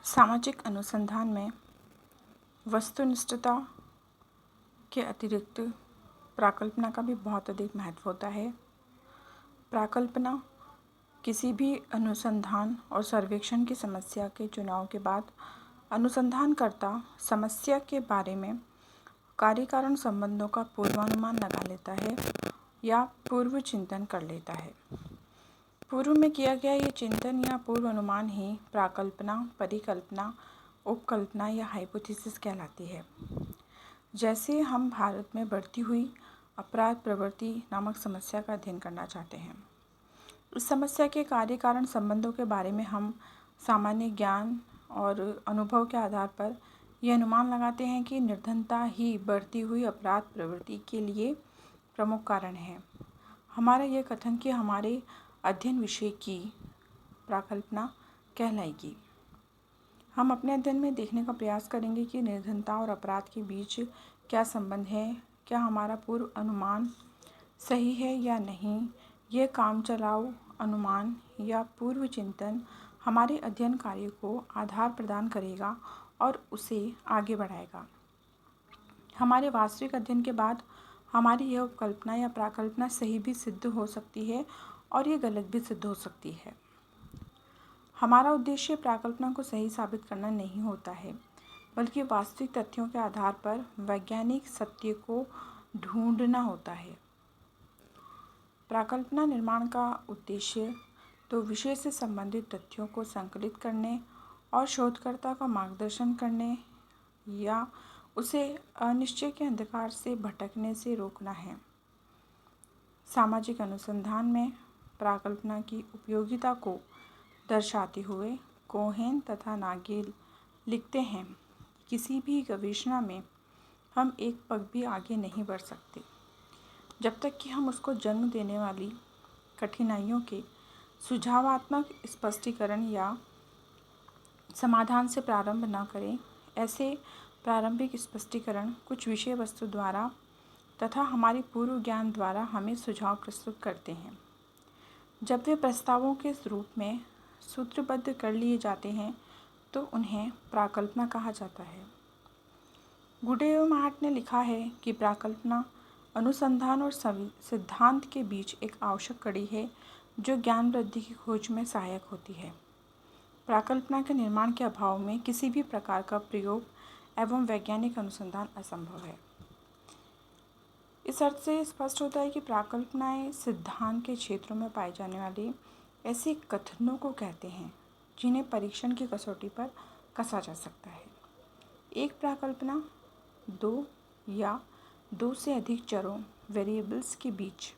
सामाजिक अनुसंधान में वस्तुनिष्ठता के अतिरिक्त प्राकल्पना का भी बहुत अधिक महत्व होता है। प्राकल्पना किसी भी अनुसंधान और सर्वेक्षण की समस्या के चुनाव के बाद अनुसंधानकर्ता समस्या के बारे में कार्य कारण संबंधों का पूर्वानुमान लगा लेता है या पूर्व चिंतन कर लेता है। पूर्व में किया गया ये चिंतन या पूर्व अनुमान ही प्राकल्पना, परिकल्पना, उपकल्पना या हाइपोथेसिस कहलाती है। जैसे हम भारत में बढ़ती हुई अपराध प्रवृत्ति नामक समस्या का अध्ययन करना चाहते हैं। इस समस्या के कार्य कारण संबंधों के बारे में हम सामान्य ज्ञान और अनुभव के आधार पर यह अनुमान लगाते हैं कि निर्धनता ही बढ़ती हुई अपराध प्रवृत्ति के लिए प्रमुख कारण है। हमारा यह कथन कि हमारे अध्ययन विषय की प्राकल्पना कहलाएगी। हम अपने अध्ययन में देखने का प्रयास करेंगे कि निर्धनता और अपराध के बीच क्या संबंध है, क्या हमारा पूर्व अनुमान सही है या नहीं। यह कामचलाऊ अनुमान या पूर्व चिंतन हमारे अध्ययन कार्य को आधार प्रदान करेगा और उसे आगे बढ़ाएगा। हमारे वास्तविक अध्ययन के बाद हमारी यह उपकल्पना या प्राकल्पना सही भी सिद्ध हो सकती है और ये गलत भी सिद्ध हो सकती है। हमारा उद्देश्य प्राकल्पना को सही साबित करना नहीं होता है, बल्कि वास्तविक तथ्यों के आधार पर वैज्ञानिक सत्य को ढूंढना होता है। प्राकल्पना निर्माण का उद्देश्य तो विषय से संबंधित तथ्यों को संकलित करने और शोधकर्ता का मार्गदर्शन करने या उसे अनिश्चय के अंधकार से भटकने से रोकना है। सामाजिक अनुसंधान में प्राकल्पना की उपयोगिता को दर्शाते हुए कोहेन तथा नागेल लिखते हैं, किसी भी गवेषणा में हम एक पग भी आगे नहीं बढ़ सकते जब तक कि हम उसको जन्म देने वाली कठिनाइयों के सुझावात्मक स्पष्टीकरण या समाधान से प्रारंभ न करें। ऐसे प्रारंभिक स्पष्टीकरण कुछ विषय वस्तु द्वारा तथा हमारे पूर्व ज्ञान द्वारा हमें सुझाव प्रस्तुत करते हैं। जब वे प्रस्तावों के रूप में सूत्रबद्ध कर लिए जाते हैं तो उन्हें प्राकल्पना कहा जाता है। गुडे एवं हार्ट ने लिखा है कि प्राकल्पना अनुसंधान और सिद्धांत के बीच एक आवश्यक कड़ी है जो ज्ञान वृद्धि की खोज में सहायक होती है। प्राकल्पना के निर्माण के अभाव में किसी भी प्रकार का प्रयोग एवं वैज्ञानिक अनुसंधान असंभव है। इस अर्थ से स्पष्ट होता है कि प्राकल्पनाएं सिद्धांत के क्षेत्रों में पाए जाने वाले ऐसे कथनों को कहते हैं जिन्हें परीक्षण की कसौटी पर कसा जा सकता है। एक प्राकल्पना दो या दो से अधिक चरों वेरिएबल्स के बीच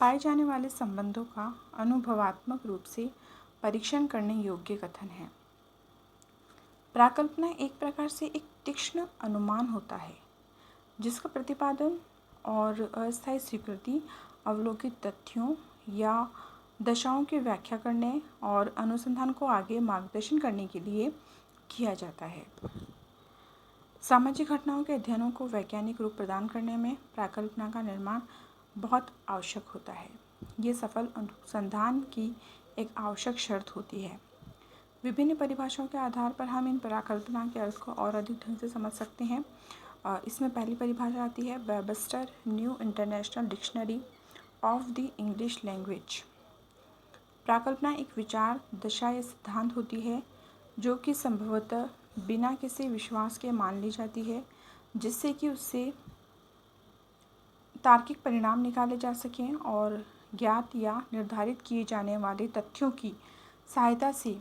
पाए जाने वाले संबंधों का अनुभवात्मक रूप से परीक्षण करने योग्य कथन है। प्राकल्पना एक प्रकार से एक तीक्ष्ण अनुमान होता है जिसका प्रतिपादन और अस्थायी स्वीकृति अवलोकित तथ्यों या दशाओं की व्याख्या करने और अनुसंधान को आगे मार्गदर्शन करने के लिए किया जाता है। सामाजिक घटनाओं के अध्ययनों को वैज्ञानिक रूप प्रदान करने में प्राकल्पना का निर्माण बहुत आवश्यक होता है। ये सफल अनुसंधान की एक आवश्यक शर्त होती है। विभिन्न परिभाषाओं के आधार पर हम इन प्राकल्पना के अर्थ को और अधिक ढंग से समझ सकते हैं। इसमें पहली परिभाषा आती है Webster New International Dictionary of the English Language. प्राकल्पना एक विचार, दशा या सिद्धांत होती है जो कि संभवतः बिना किसी विश्वास के मान ली जाती है, जिससे कि उससे तार्किक परिणाम निकाले जा सकें और ज्ञात या निर्धारित किए जाने वाले तथ्यों की सहायता से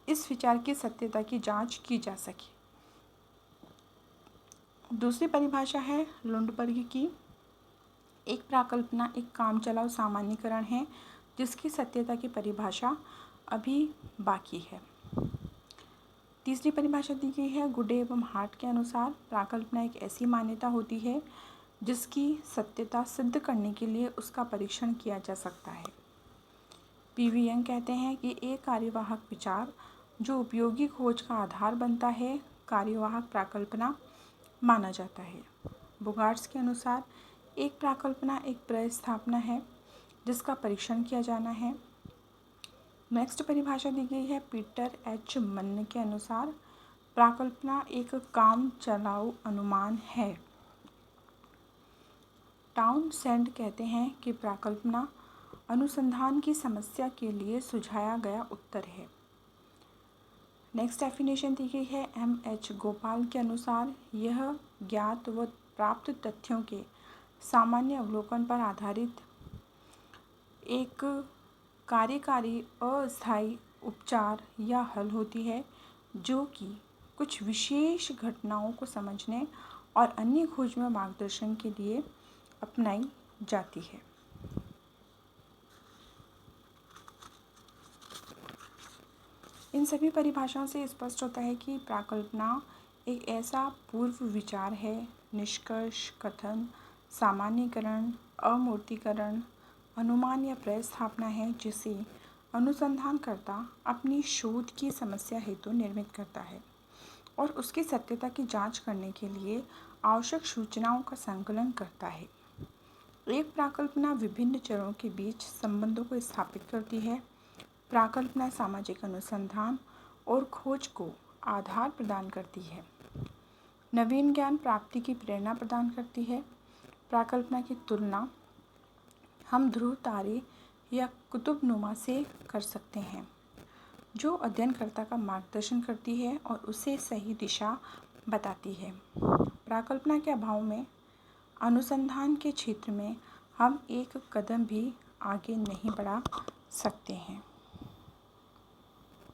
इस विचार की सत्यता की जांच की जा सके। दूसरी परिभाषा है लुंडबर्ग की। एक प्राकल्पना एक कामचलाऊ सामान्यीकरण है जिसकी सत्यता की परिभाषा अभी बाकी है। तीसरी परिभाषा दी गई है गुडे एवं हार्ट के अनुसार प्राकल्पना एक ऐसी मान्यता होती है जिसकी सत्यता सिद्ध करने के लिए उसका परीक्षण किया जा सकता है। पीवी यंग कहते हैं कि एक कार्यवाहक विचार जो उपयोगी खोज का आधार बनता है कार्यवाहक प्राकल्पना माना जाता है। बुगार्ड्स के अनुसार एक प्राकल्पना एक प्रस्थापना है जिसका परीक्षण किया जाना है। नेक्स्ट परिभाषा दी गई है पीटर एच मन के अनुसार प्राकल्पना एक काम चलाऊ अनुमान है। टाउनसेंड कहते हैं कि प्राकल्पना अनुसंधान की समस्या के लिए सुझाया गया उत्तर है। नेक्स्ट डेफिनेशन दी गई है M.H. गोपाल के अनुसार यह ज्ञात व प्राप्त तथ्यों के सामान्य अवलोकन पर आधारित एक कार्यकारी अस्थायी उपचार या हल होती है जो कि कुछ विशेष घटनाओं को समझने और अन्य खोज में मार्गदर्शन के लिए अपनाई जाती है। इन सभी परिभाषाओं से स्पष्ट होता है कि प्राकल्पना एक ऐसा पूर्व विचार है, निष्कर्ष, कथन, सामान्यीकरण, अमूर्तीकरण, अनुमान या प्रतिस्थापना है जिसे अनुसंधानकर्ता अपनी शोध की समस्या हेतु निर्मित करता है और उसकी सत्यता की जांच करने के लिए आवश्यक सूचनाओं का संकलन करता है। एक प्राकल्पना विभिन्न चरों के बीच संबंधों को स्थापित करती है। प्राकल्पना सामाजिक अनुसंधान और खोज को आधार प्रदान करती है, नवीन ज्ञान प्राप्ति की प्रेरणा प्रदान करती है। प्राकल्पना की तुलना हम ध्रुव तारे या कुतुबनुमा से कर सकते हैं, जो अध्ययनकर्ता का मार्गदर्शन करती है और उसे सही दिशा बताती है। प्राकल्पना के अभाव में अनुसंधान के क्षेत्र में हम एक कदम भी आगे नहीं बढ़ा सकते हैं।